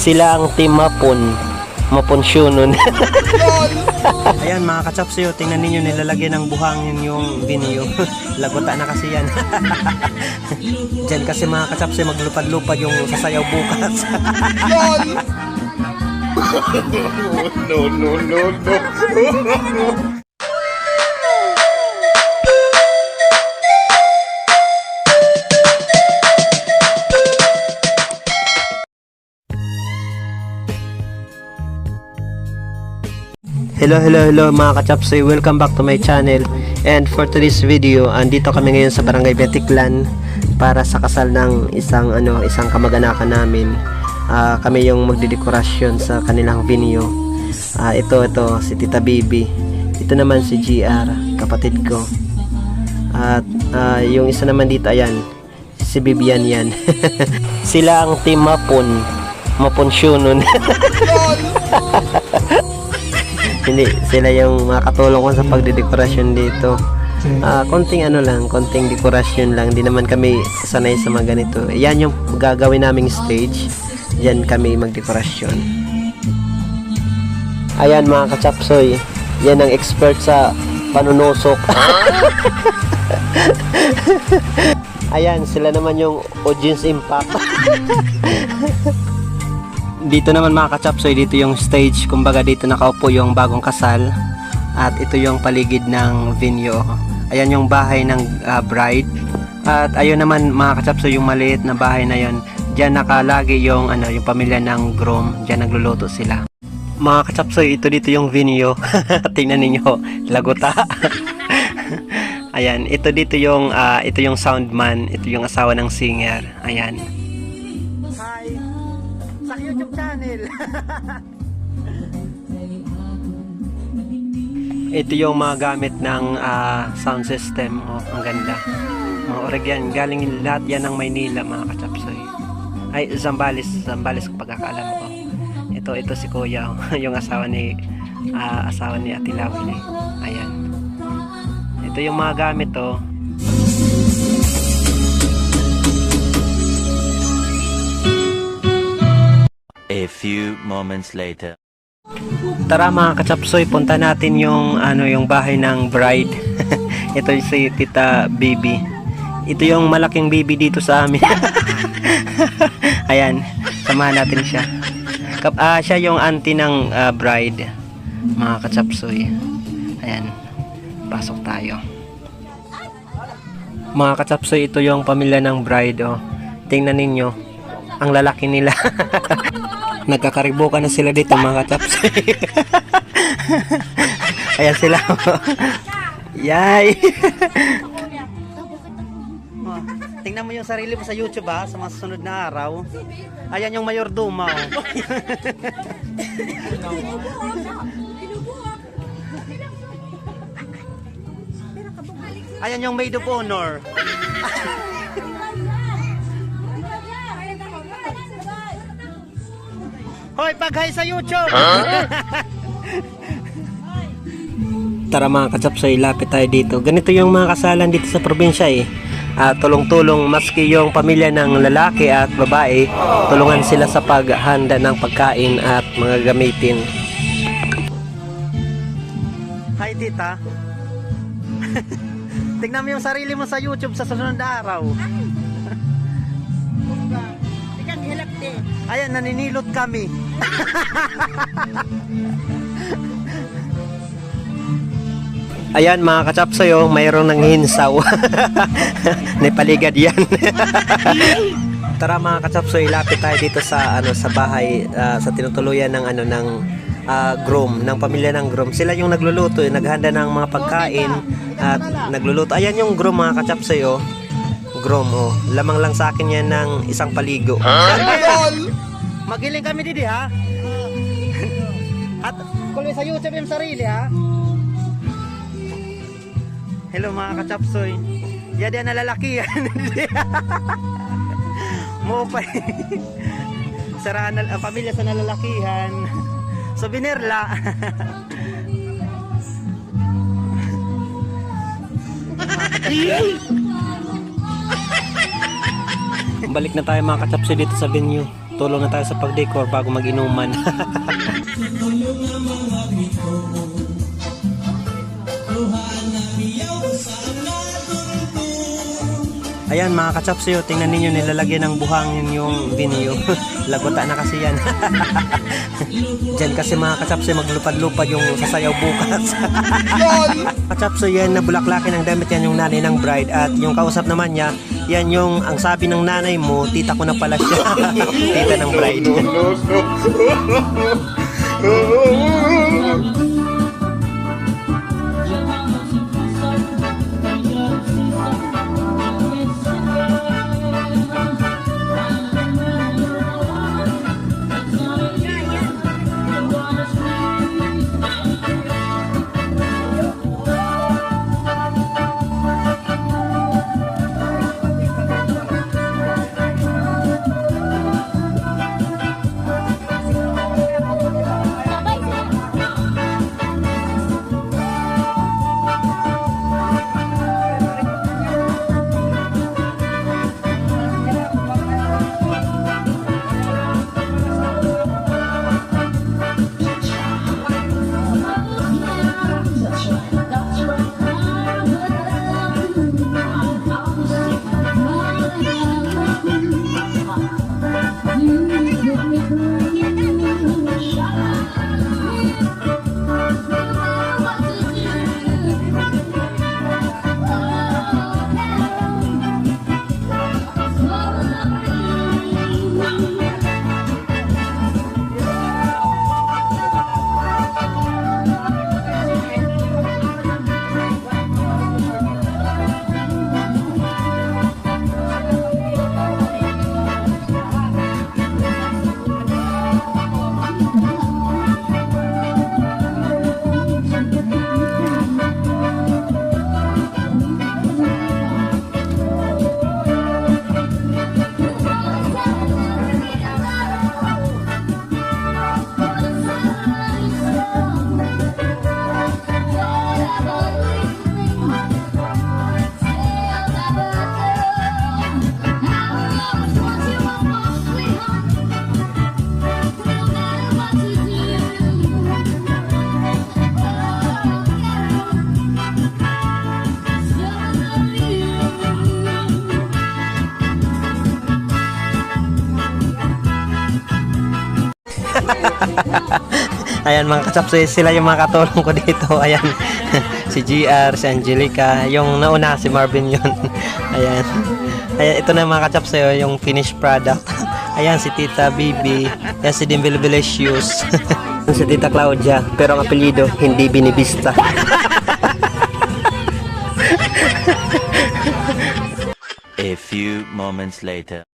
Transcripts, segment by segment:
Sila ang team Mapunsyonon. Ayan mga kachapsoy, tingnan ninyo, nilalagyan ng buhangin yung video. Laguta na kasi yan. Diyan kasi mga kachapsoy, maglupad-lupad yung sasayaw bukas. No. Hello mga kachapsoy, welcome back to my channel. And for today's video, andito kami ngayon sa Barangay Betiklan para sa kasal ng isang kamag-anakan namin. Kami yung magdidekorasyon sa kanilang venue. Ito si Tita Bibi. Ito naman si GR, kapatid ko. At yung isa naman dito, ayan, si Bibian yan. Sila ang team Mapunsyonon. Hindi, sila yung makatulong ko sa pagdidekorasyon dito. Konting dekorasyon lang. Hindi naman kami sanay sa mga ganito. Yan yung gagawin naming stage. Yan kami magdekorasyon. Ayan mga kachapsoy, yan ang expert sa panunusok. Ayan, sila naman yung audience impact. Dito naman mga kachapsoy, dito yung stage, kumbaga dito nakaupo yung bagong kasal. At ito yung paligid ng venue. Ayan yung bahay ng bride. At ayun naman mga kachapsoy, yung maliit na bahay na yon. Diyan nakalagi yung yung pamilya ng groom. Diyan nagluluto sila. Mga kachapsoy, ito dito yung venue. Tingnan ninyo, laguta. Ayan, ito yung soundman, ito yung asawa ng singer. Ayan. Sa YouTube channel. Ito yung mga gamit ng sound system. Ang ganda. Mga Oregon, galing lahat yan ng Maynila mga kachapsoy. Ay, Zambales kung pagkakaalam ko. Ito si Kuya, yung asawa ni Ate Lawin. Ayan. Ito yung mga gamit A few moments later. Tara mga kachapsoy, punta natin yung bahay ng bride. Ito si Tita Bibi. Ito yung malaking bibi dito sa amin. Ayan, samahan natin siya. Siya yung auntie ng bride, mga kachapsoy. Ayan, pasok tayo. Mga kachapsoy, ito yung pamilya ng bride. Tingnan ninyo, ang lalaki nila. Nagkakaribukan na sila dito mga kachapsoy. Ayan sila. Yay! Tingnan mo yung sarili mo sa YouTube sa mga susunod na araw. Ayan yung mayordoma. Ayan yung maid of honor. Hoy, pag-hi sa YouTube! Tara mga kachapsoy, lapit tayo dito. Ganito yung mga kasalan dito sa probinsya tulong-tulong, maski yung pamilya ng lalaki at babae, tulungan sila sa paghanda ng pagkain at mga gamitin. Hi tita. Tingnan mo yung sarili mo sa YouTube sa susunod na araw. Ayan, naninilot kami. Ayan mga kachapsoy, mayroong nanghinsaw. Napaligad yan. Tara mga kachapsoy, lapit tayo dito sa bahay, sa tinutuluyan ng groom, ng pamilya ng groom. Sila yung nagluluto, naghanda ng mga pagkain at nagluluto. Ayan yung groom mga kachapsoy. Groom, lamang lang sa akin yan ng isang paligo. Magiling kami didi ha. At kuloy sa YouTube yung sarili ha. Hello mga kachapsoy. Yadi na lalaki yan. Mo pa. Sarahan ang pamilya sa nalalakihan. Souvenir la. Balik na tayo mga kachapsoy dito sa venue. tulong na tayo sa pag-decor bago mag-inuman. Ayan mga kachapsuyo, tingnan ninyo nilalagyan ng buhangin yung binyo. Laguta na kasi yan. Diyan kasi mga kachapsuyo maglupad-lupad yung sasayaw bukas. Kachapsuyo yan na bulaklakin ng damit yan yung nanay ng bride. At yung kausap naman niya, yan yung ang sabi ng nanay mo, tita ko na pala siya. Tita ng bride. Ayan mga kachapsoy, sila yung mga katulong ko dito. Ayan, si GR, si Angelica, yung nauna si Marvin yun. Ayan. Ayan, ito na mga kachapsoy, yung finished product. Ayan, si Tita Bibi, ayan si Dimbilbilicious, si Tita Claudia, pero ang apelyido, hindi binibista. A few moments later.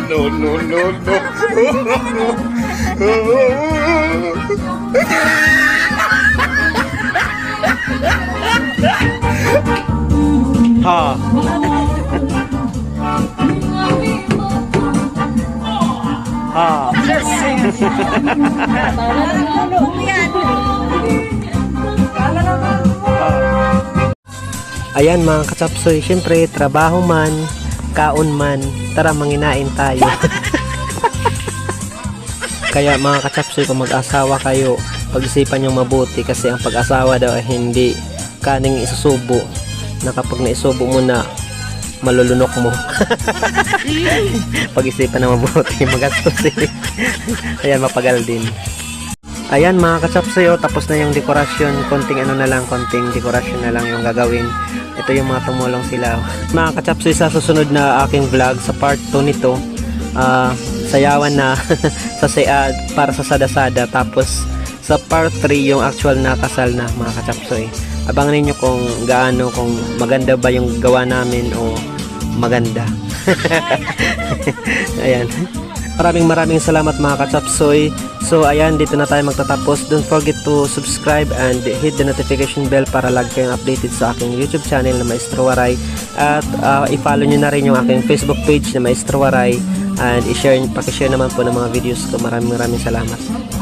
No, no, no, Ha. Ha. Ayan mga kachapsoy, syempre trabaho man, kaon man, tara manginain tayo. Kaya mga kachapsoy, kung mag-asawa kayo, pag-isipan nyo mabuti kasi ang pag-asawa daw ay hindi kaning isusubo, na kapag naisubo mo na malulunok mo. Pag-isipan na mabuti, magastos eh. Ayan, mapagal din. Ayan mga kachapsoy, tapos na yung dekorasyon, konting ano na lang, konting dekorasyon na lang yung gagawin. Ito yung mga tumulong sila. Mga kachapsoy, sa susunod na aking vlog, sa part 2 nito, sayawan na sa para sa sada-sada. Tapos sa part 3 yung actual na kasal na mga kachapsoy. Abangan ninyo kung gaano, kung maganda ba yung gawa namin o maganda. Ayan. Maraming salamat mga Kachapsoy. So ayan, dito na tayo magtatapos. Don't forget to subscribe and hit the notification bell para lagi kayong updated sa aking YouTube channel na Maestro Waray. At i-follow nyo na rin yung aking Facebook page na Maestro Waray. And pakishare naman po ng mga videos ko. Maraming salamat.